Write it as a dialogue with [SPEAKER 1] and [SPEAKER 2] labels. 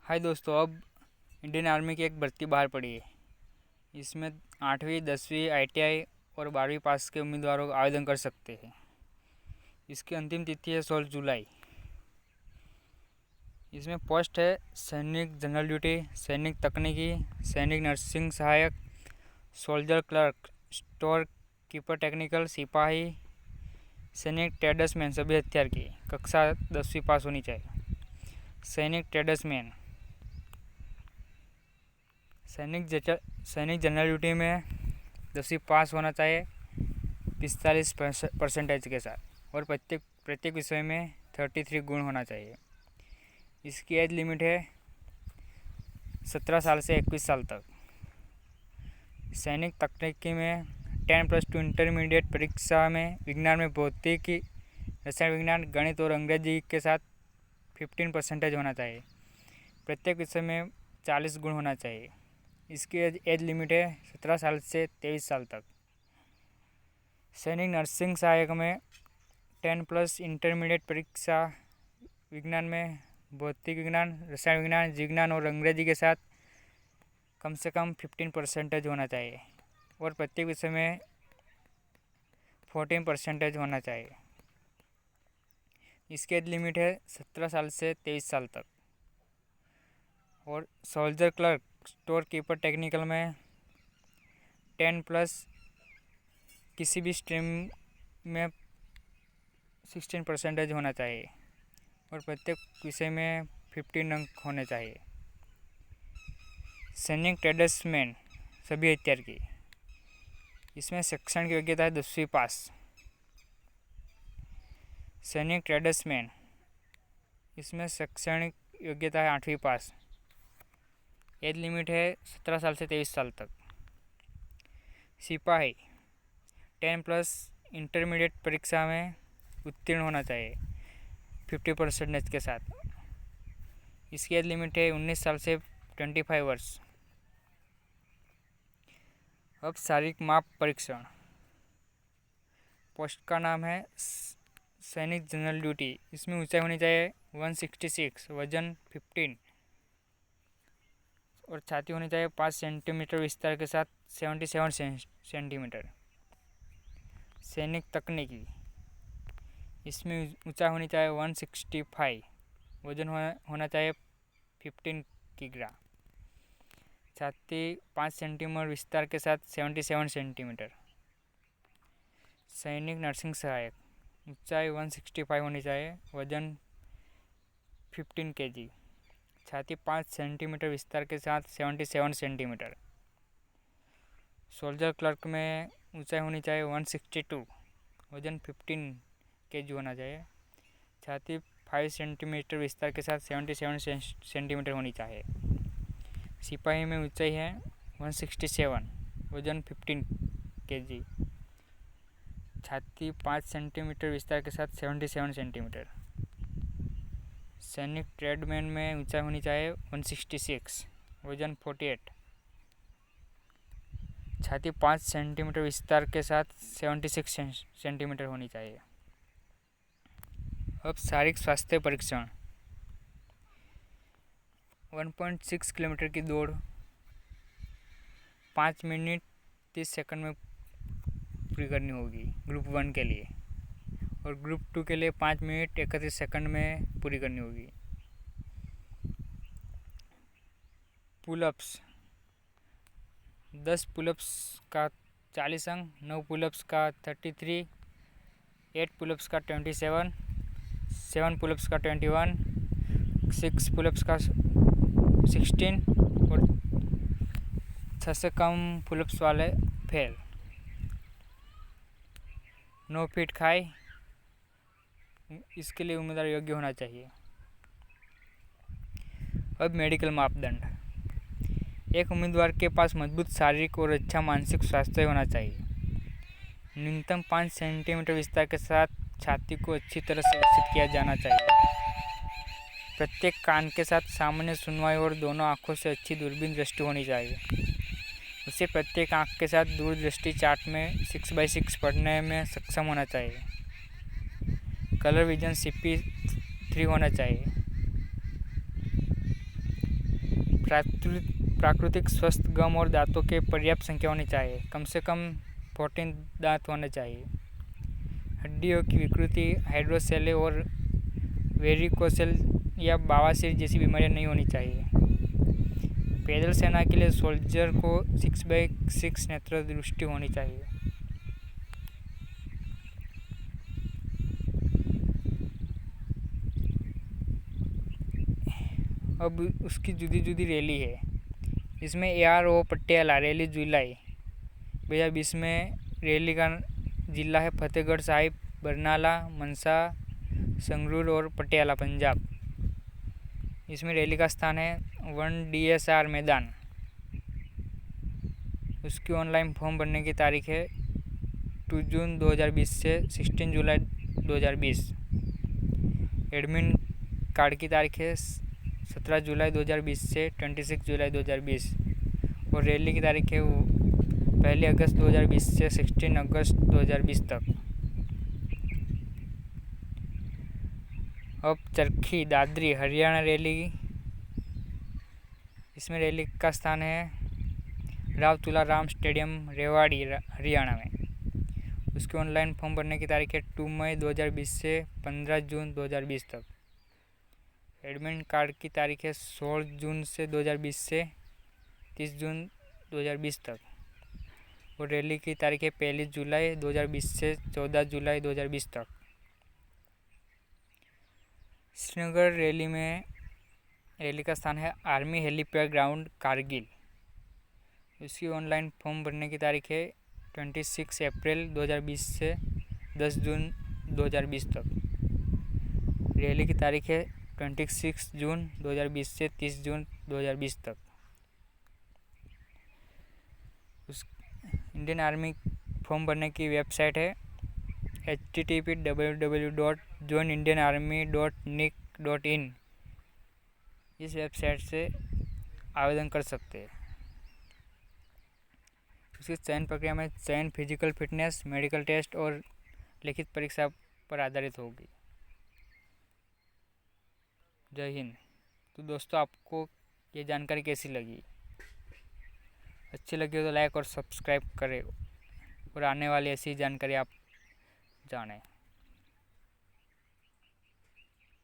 [SPEAKER 1] हाय दोस्तों, अब Indian army की एक भर्ती बाहर पड़ी है। इसमें 8वीं 10वीं ITI और 12वीं पास के उम्मीदवारों आवेदन कर सकते हैं। इसकी अंतिम तिथि है 16 जुलाई। इसमें पोस्ट है सैनिक जनरल ड्यूटी, सैनिक तकनीकी, सैनिक नर्सिंग सहायक, soldier clerk, store keeper technical, सिपाही, सैनिक ट्रेडर्समैन सभी हथियार की कक्षा 10वीं पास होनी चाहिए। सैनिक ट्रेडर्समैन सैनिक जनरल ड्यूटी में 10वीं पास होना चाहिए 45% के साथ, और प्रत्येक विषय में 33 गुण होना चाहिए। इसकी एज लिमिट है 17 साल से 21 साल तक। सैनिक तकनीकी में 10+2 इंटरमीडिएट परीक्षा में विज्ञान में भौतिकी, रसायन विज्ञान, गणित और अंग्रेजी के साथ 15% होना चाहिए। प्रत्येक विषय में 40 गुण होना चाहिए। इसकी एज लिमिट है 17 साल से 23 साल तक। सैनिक नर्सिंग सहायक में 10+ इंटरमीडिएट परीक्षा विज्ञान में भौतिक विज्ञान, रसायन विज्ञान, जीव विज्ञान और अंग्रेजी के साथ कम से कम 15% होना चाहिए, और प्रत्येक विषय में 14% होना चाहिए। इसकी एज लिमिट है 17 साल से 23 साल तक। और soldier clerk, store keeper technical में 10+ किसी भी स्ट्रीम में 16% होना चाहिए, और प्रत्येक विषय में 15 अंक होने चाहिए। सैनिक ट्रेडर्समैन सभी हथियार की, इसमें शैक्षणिक योग्यता है 10वीं पास। सैनिक ट्रेडर्समैन इसमें शैक्षणिक योग्यता है 8वीं पास। एज लिमिट है 17 साल से 23 साल तक। सिपाही 10+ इंटरमीडिएट परीक्षा में उत्तीर्ण होना चाहिए 50% के साथ। इसकी एज लिमिट है 19 साल से 25 वर्ष। अब शारीरिक माप परीक्षण। पोस्ट का नाम है सैनिक जनरल ड्यूटी। इसमें ऊंचाई होनी चाहिए 166, वजन 15, और छाती होनी चाहिए 5 सेंटीमीटर विस्तार के साथ 77 सेंटीमीटर। सैनिक तकनीकी, इसमें ऊंचाई होनी चाहिए 165, वजन होना चाहिए 15 किग्रा, छाती 5 सेंटीमीटर विस्तार के साथ 77 सेंटीमीटर। सैनिक नर्सिंग सहायक, ऊंचाई 165 होनी चाहिए, वजन 15 kg, छाती 5 सेंटीमीटर विस्तार के साथ 77 सेंटीमीटर। सोल्जर क्लर्क में ऊंचाई होनी चाहिए 162, वजन 15 kg होना चाहिए, छाती 5 सेंटीमीटर विस्तार के साथ 77 सेंटीमीटर होनी चाहिए। सिपाही में ऊंचाई है 167, वजन 15 kg, छाती 5 सेंटीमीटर विस्तार के साथ 77 सेंटीमीटर। सैनिक ट्रेडमैन में ऊंचाई होनी चाहिए 166, वजन 48, छाती 5 सेंटीमीटर विस्तार के साथ 76 सेंटीमीटर होनी चाहिए। अब शारीरिक स्वास्थ्य परीक्षण। 1.6 किलोमीटर की दौड़ 5 मिनट 30 सेकंड में पूरी करनी होगी ग्रुप 1 के लिए, और ग्रुप 2 के लिए 5 मिनट 31 सेकंड में पूरी करनी होगी। पुलअप्स 10 पुलअप्स का 40 अंक, 9 पुलअप्स का 33, 8 पुलअप्स का 27, 7 पुलअप्स का 21, 6 पुलअप्स का 16, और 6 से कम पुलअप्स वाले फेल। 9 फीट खाई, इसके लिए उम्मीदवार योग्य होना चाहिए। अब मेडिकल मापदंड। एक उम्मीदवार के पास मजबूत शारीरिक और अच्छा मानसिक स्वास्थ्य होना चाहिए। न्यूनतम 5 सेंटीमीटर विस्तार के साथ छाती को अच्छी तरह से व्यवस्थित किया जाना चाहिए। प्रत्येक कान के साथ सामान्य सुनवाई और दोनों आँखों से अच्छी दूरबीन दृष्टि होनी चाहिए। उसे प्रत्येक आँख के साथ दूरदृष्टि चार्ट में 6x6 पढ़ने में सक्षम होना चाहिए। कलर विजन CP3 होना चाहिए। प्राकृतिक स्वस्थ गम और दांतों के पर्याप्त संख्या होनी चाहिए। कम से कम 14 दांत होने चाहिए। हड्डियों की विकृति, हाइड्रोसेल और वेरिकोसेल या बवासीर जैसी बीमारियां नहीं होनी चाहिए। पैदल सेना के लिए सोल्जर को 6x6 नेत्र दृष्टि होनी चाहिए। अब उसकी जुदी जुदी रैली है। इसमें ARO पटियाला रैली जुलाई 2020 में। रैली का जिला है फतेहगढ़ साहिब, बरनाला, मनसा, संगरूर और पटियाला, पंजाब। इसमें रैली का स्थान है 1 DSR मैदान। उसकी ऑनलाइन फॉर्म भरने की तारीख है 2 जून 2020 से 16 जुलाई 2020। एडमिट कार्ड की तारीख है 17 जुलाई 2020 से 26 जुलाई 2020 और रैली की तारीख है 1 अगस्त 2020 से 16 अगस्त 2020 तक। अब चरखी दादरी हरियाणा रैली। इसमें रैली का स्थान है राव तुलाराम स्टेडियम, रेवाड़ी, हरियाणा में। उसकी ऑनलाइन फॉर्म भरने की तारीख है 2 मई 2020 से 15 जून 2020 तक। एडमिट कार्ड की तारीख है 16 जून से 2020 से 30 जून 2020 तक और रैली की तारीख है 1 जुलाई 2020 से 14 जुलाई 2020 तक। श्रीनगर रैली का स्थान है आर्मी हेलीपैड ग्राउंड, कारगिल। उसकी ऑनलाइन फॉर्म भरने की तारीख है 26 अप्रैल 2020 से 10 जून 2020 तक। रैली की तारीख है 26 जून 2020 से 30 जून 2020 तक। उस इंडियन आर्मी फॉर्म भरने की वेबसाइट है http://joinindianarmy.nic.in। इस वेबसाइट से आवेदन कर सकते हैं। उसकी चयन प्रक्रिया में चयन फिजिकल फिटनेस, मेडिकल टेस्ट और लिखित परीक्षा पर आधारित होगी। जय हिंद। तो दोस्तों, आपको ये जानकारी कैसी लगी? अच्छी लगी हो तो लाइक और सब्सक्राइब करें और आने वाली ऐसी जानकारी आप जानें।